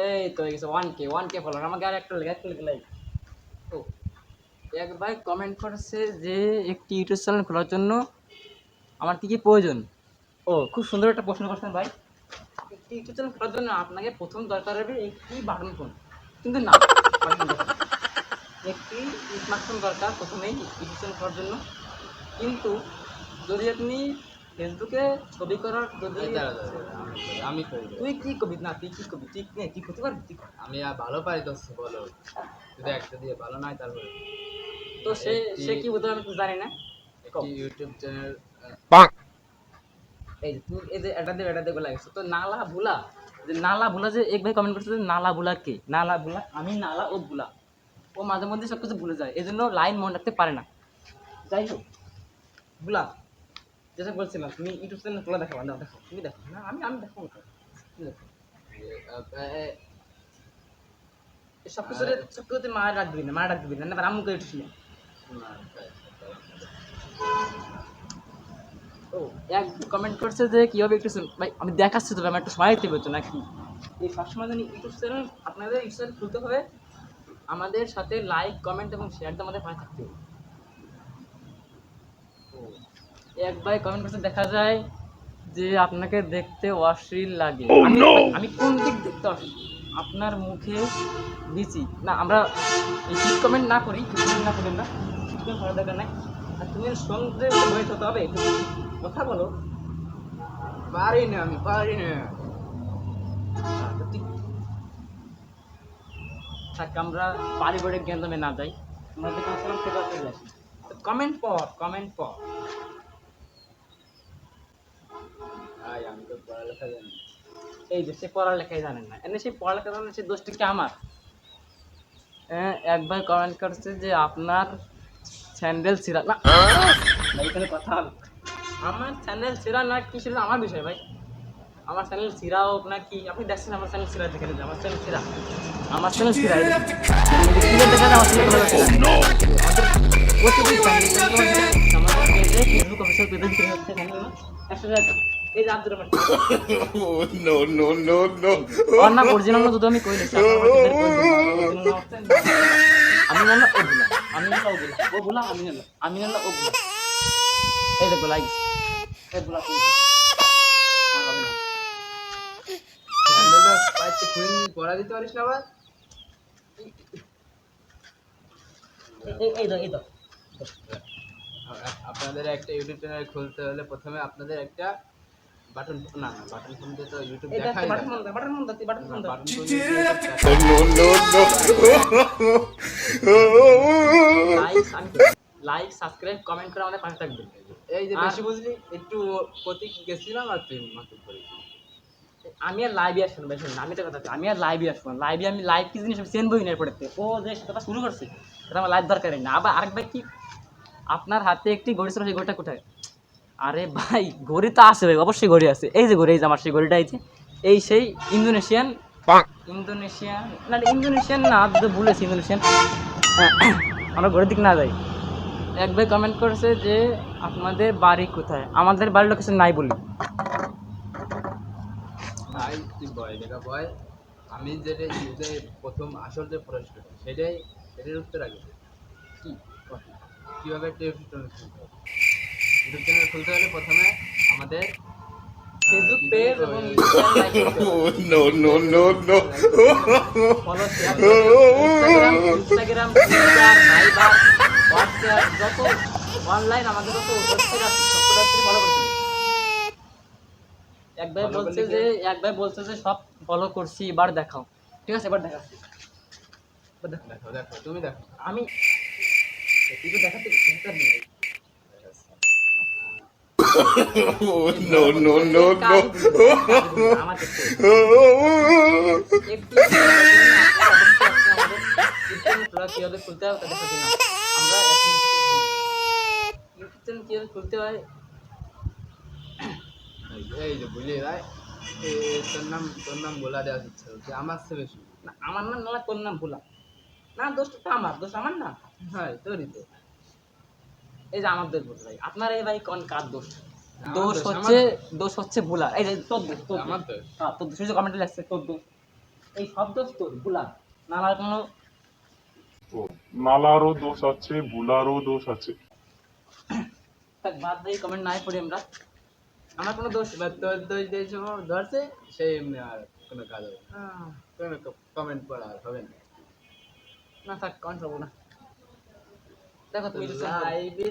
এই তো হয়ে গেছে 1K ফলোয়ার। আমাকে আর একটা লাইক। তো এক ভাই কমেন্ট করেছে যে একটি ইউটিউব চ্যানেল খোলার জন্য আমার কি কি প্রয়োজন। ও খুব সুন্দর একটা প্রশ্ন করছেন ভাই। একটি ইউটিউব চ্যানেল খোলার জন্য আপনাকে প্রথম দরকার হবে একটি বাটন ফোন, কিন্তু না, বাটন ফোন দরকার। একটি স্মার্টফোন দরকার প্রথমেই ইউটিউব চ্যানেল খোলার জন্য। কিন্তু যদি আপনি ফেসবুকে ছবি করার যদি আমি করি তুই কি কবি না তুই কি কবি তুই কি করতে পারবি তুই কর। আমি আর ভালো পারি তো বলো যদি একটা দিয়ে ভালো নয় তারপরে তো সে কি বলতে আমি তো জানি না। একটি ইউটিউব চ্যানেল এই যে তুই এই যে এটা দিয়ে লাগিয়েছো তো নালা ভুলা যে এক ভাই কমেন্ট করছে যে নালা ভুলা কে, নালা ভুলা আমি, নালা ও ভুলা, ও মাঝে মধ্যে সব কিছু ভুলে যায়, এই জন্য লাইন মনে রাখতে পারে না। যাই হোক ভুলা, যেটা বলছিলাম তুমি ইউটিউব চ্যানেল খোলা দেখাবা না, দেখো তুমি দেখো না, আমি দেখো না, তুমি দেখো সব কিছুতে মা ডাক দিবি না, না আম্মু করে উঠিস না। ও এক কমেন্ট করছে যে কীভাবে একটু ভাই আমি দেখাচ্ছি, তবে আমার একটু সময় দিতে বলছো নাকি এই সবসময় জানি ইউটিউব চ্যানেল আপনাদের ইউটিউব চ্যানেল খুলতে হবে, আমাদের সাথে লাইক কমেন্ট এবং শেয়ার তো আমাদের পাশে থাকতে হবে। এক ভাই কমেন্ট করছে দেখা যায় যে আপনাকে দেখতে অশ্লীল লাগে। আমি কোন দিক দেখতে অশ্লীল? আপনার মুখে দিছি না, আমরা এই কমেন্ট না করি আমরা করার দরকার নাই। আর তুমি সন্ধ্যে বয়স হতে হবে, কথা বলো। পারি না আমি পারি না থাক আমরা পারিবারিক জ্ঞান না যাই, আমাদের কাছে চলে আসি। কমেন্ট পর আমি তো পড়ালেখা জানি এই যে সে পড়ালেখাই জানেন না, এনে সেই পড়ালেখা জানেন, সেই দোষটা কি আমার? এক ভাই কমেন্ট করছে যে আপনার স্যান্ডেল ছিঁড়া না, এখানে কথা হবে। আমার স্যান্ডেল ছিঁড়া না কি ছিল আমার বিষয় ভাই, আমার চ্যানেল ছিঁড়া হোক না কি, আপনি দেখছেন আমার চ্যানেল ছিঁড়া দেখে নিন, আমার চ্যানেল ছিঁড়া, আমার চ্যানেল ছিঁড়া দেখেন আমার ফেসবুক অফিসিয়াল পেজে বিক্রি হচ্ছে এখানে 100 টাকা। এই যে আব্দুর রহমান না অরিজিনাল না দুটো আমি কই দিচ্ছি, আমি না ও ভুলা, আমি না ও ভুলা, ও ভুলা আমি না ও ভুলা। এই দেখো লাইক এই ভুলা পড়া দিতে পারিস না আবার এই তো আপনাদের একটা ইউটিউব চ্যানেল খুলতে হলে প্রথমে আপনাদের একটা বাটন ফোন দিয়ে তো ইউটিউব দেখাই button phone like subscribe comment করে আমাদের পাশে থাকবেন। এই যে বেশি বুঝলি একটু প্রতীক গেছিলাম আর তুই মাকে করেছিস। আমি আর লাইভে আসবো না, আমি তো কথা আমি আর লাইভে আসবো না, লাইভে আমি লাইভ কি জিনিস চেন বই না পড়তে, ও যে সেটা শুরু করছে সেটা আমার লাইভ দরকার না। আবার আরেক ভাই কি আপনার হাতে একটি ঘড়ি ছিল, সেই ঘড়িটা কোথায়? আরে ভাই ঘড়ি তো আছে ভাই, অবশ্যই ঘড়ি আছে, এই যে ঘড়ি, এই যে আমার সেই ঘড়িটা আছে, এই সেই ইন্দোনেশিয়ান না তো ভুলেছি ইন্দোনেশিয়ান। আমরা ঘড়ির দিক না যাই। এক ভাই কমেন্ট করেছে যে আপনাদের বাড়ি কোথায়, আমাদের বাড়ির লোকেশন নাই বলি। ভাই তুই বয় দেখা বয়, আমি যেটা যে প্রথম আসল যে প্রশ্ন সেটার উত্তর আগে কি কীভাবে একটা ইউটিউব চ্যানেল খুলতে হলে প্রথমে আমাদের ফেসবুক পেজ এবং follow share Instagram Twitter Viber WhatsApp যত অনলাইন আমাদের যত ওয়েবসাইট আছে সবগুলো ফলো করতে হবে। এক ভাই বলছে যে সব ফলো করছি, এবার দেখাও। ঠিক আছে এবার দেখাচ্ছি, দেখো তুমি দেখো আমি তুই তো দেখাতে কিভাবে খুলতে হয় দেখার জন্য আমরা ইউটিউব চ্যানেল কিভাবে খুলতে হয়। এই যে বুঝলি ভাই তোর নাম বলা দেওয়া হচ্ছে যে আমার সে বেশি না আমার নাম না তোর নাম ভোলা না, দোষটা আমার দোষ আমার না, হ্যাঁ তোরই তো। এই যে আমার দোষ বলতে ভাই আপনার এই ভাই কোন কার দোষ? দোষ হচ্ছে ভোলা, এই যে তোর দোষ, আমার দোষ। হ্যাঁ তোর দোষ, কমেন্টে লাগছে তোর দোষ। এই সব দোষ তোর ভুলা, নালার কোনো ও, নালারও দোষ আছে, ভুলারও দোষ আছে। থাক, বাদ দিয়ে কমেন্ট নাই পড়ি আমরা। আমার কোনো দোষ এবার তোর দোষ দিয়ে ধরছে সেই এমনি আর কোনো কাজ হবে না, কোনো কমেন্ট পড়া আর হবে না। না, থাক কমেন্ট করবো না। দেখো তুমি ইউটিউব চ্যানেল লাইভে